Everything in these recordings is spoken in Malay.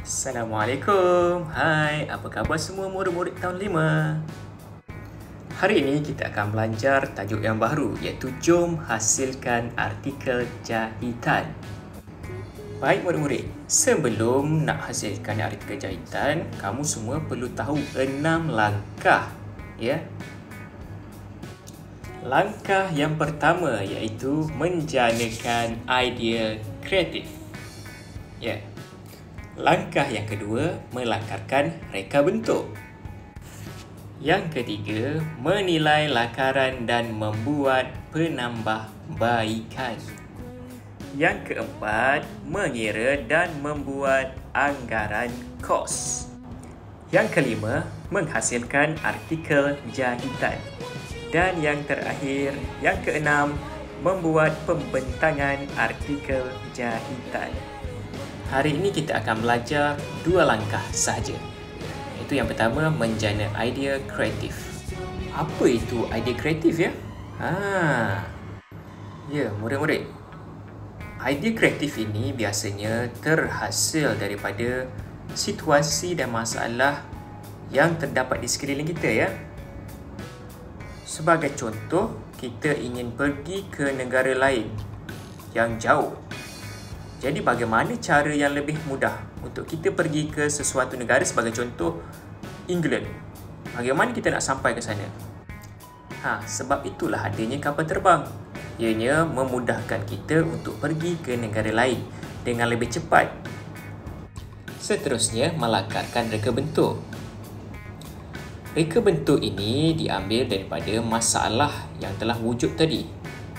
Assalamualaikum. Hai, apa khabar semua murid-murid tahun 5? Hari ini kita akan belajar tajuk yang baru iaitu jom hasilkan artikel jahitan. Baik murid-murid, sebelum nak hasilkan artikel jahitan, kamu semua perlu tahu 6 langkah, ya. Langkah yang pertama iaitu menjanakan idea kreatif. Ya. Langkah yang kedua, melakarkan reka bentuk. Yang ketiga, menilai lakaran dan membuat penambahbaikan. Yang keempat, mengira dan membuat anggaran kos. Yang kelima, menghasilkan artikel jahitan. Dan yang terakhir, yang keenam, membuat pembentangan artikel jahitan. Hari ini kita akan belajar 2 langkah sahaja. Itu yang pertama, menjana idea kreatif. Apa itu idea kreatif ya? Ya, murid-murid. Idea kreatif ini biasanya terhasil daripada situasi dan masalah yang terdapat di sekeliling kita ya. Sebagai contoh, kita ingin pergi ke negara lain yang jauh. Jadi bagaimana cara yang lebih mudah untuk kita pergi ke sesuatu negara, sebagai contoh England? Bagaimana kita nak sampai ke sana? Sebab itulah adanya kapal terbang. Ianya memudahkan kita untuk pergi ke negara lain dengan lebih cepat. Seterusnya, melakarkan reka bentuk. Reka bentuk ini diambil daripada masalah yang telah wujud tadi.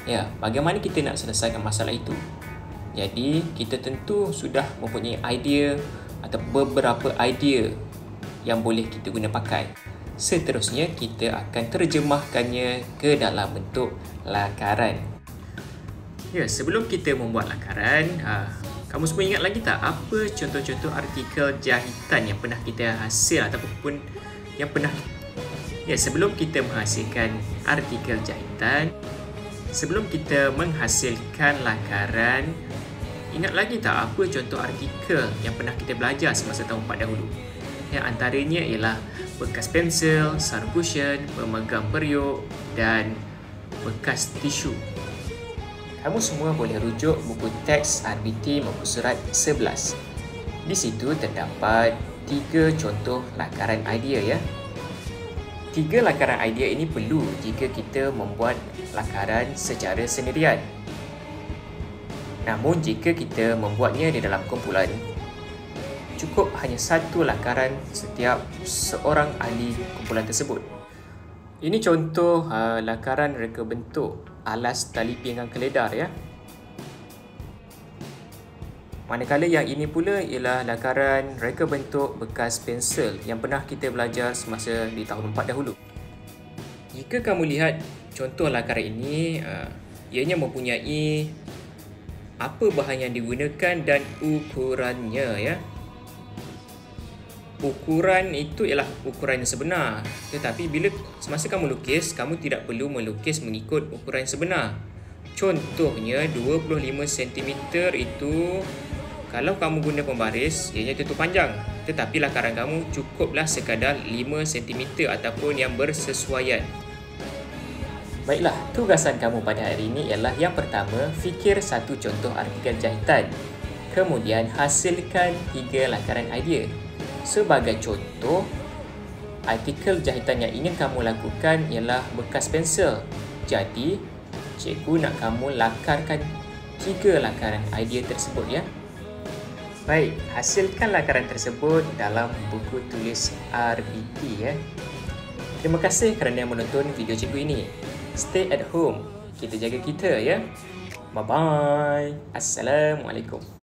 Ya, bagaimana kita nak selesaikan masalah itu? Jadi, kita tentu sudah mempunyai idea atau beberapa idea yang boleh kita guna pakai. Seterusnya, kita akan terjemahkannya ke dalam bentuk lakaran. Ya, sebelum kita membuat lakaran, kamu semua ingat lagi tak apa contoh-contoh artikel jahitan yang pernah kita hasil ataupun yang pernah... Ya, sebelum kita menghasilkan artikel jahitan, sebelum kita menghasilkan lakaran, ingat lagi tak apa contoh artikel yang pernah kita belajar semasa tahun 4 dahulu? Yang antaranya ialah bekas pensel, sarung cushion, pemegang periuk dan bekas tisu. Kamu semua boleh rujuk buku teks RBT muka surat 11. Di situ terdapat 3 contoh lakaran idea ya. 3 lakaran idea ini perlu jika kita membuat lakaran secara sendirian. Namun jika kita membuatnya di dalam kumpulan, cukup hanya 1 lakaran setiap seorang ahli kumpulan tersebut. Ini contoh lakaran reka bentuk alas tali pinggang keledar ya. Manakala yang ini pula ialah lakaran reka bentuk bekas pensel yang pernah kita belajar semasa di tahun 4 dahulu. Jika kamu lihat contoh lakaran ini, ianya mempunyai apa bahan yang digunakan dan ukurannya ya. Ukuran itu ialah ukuran yang sebenar. Tetapi bila semasa kamu lukis, kamu tidak perlu melukis mengikut ukuran yang sebenar. Contohnya 25 cm itu kalau kamu guna pembaris, ianya tentu panjang. Tetapi lakaran kamu cukuplah sekadar 5 cm ataupun yang bersesuaian. Baiklah, tugasan kamu pada hari ini ialah yang pertama, fikir 1 contoh artikel jahitan. Kemudian hasilkan 3 lakaran idea. Sebagai contoh, artikel jahitan yang ingin kamu lakukan ialah bekas pensel. Jadi, cikgu nak kamu lakarkan 3 lakaran idea tersebut ya. Baik, hasilkan lakaran tersebut dalam buku tulis RBT ya. Terima kasih kerana menonton video cikgu ini. Stay at home. Kita jaga kita ya. Bye-bye. Assalamualaikum.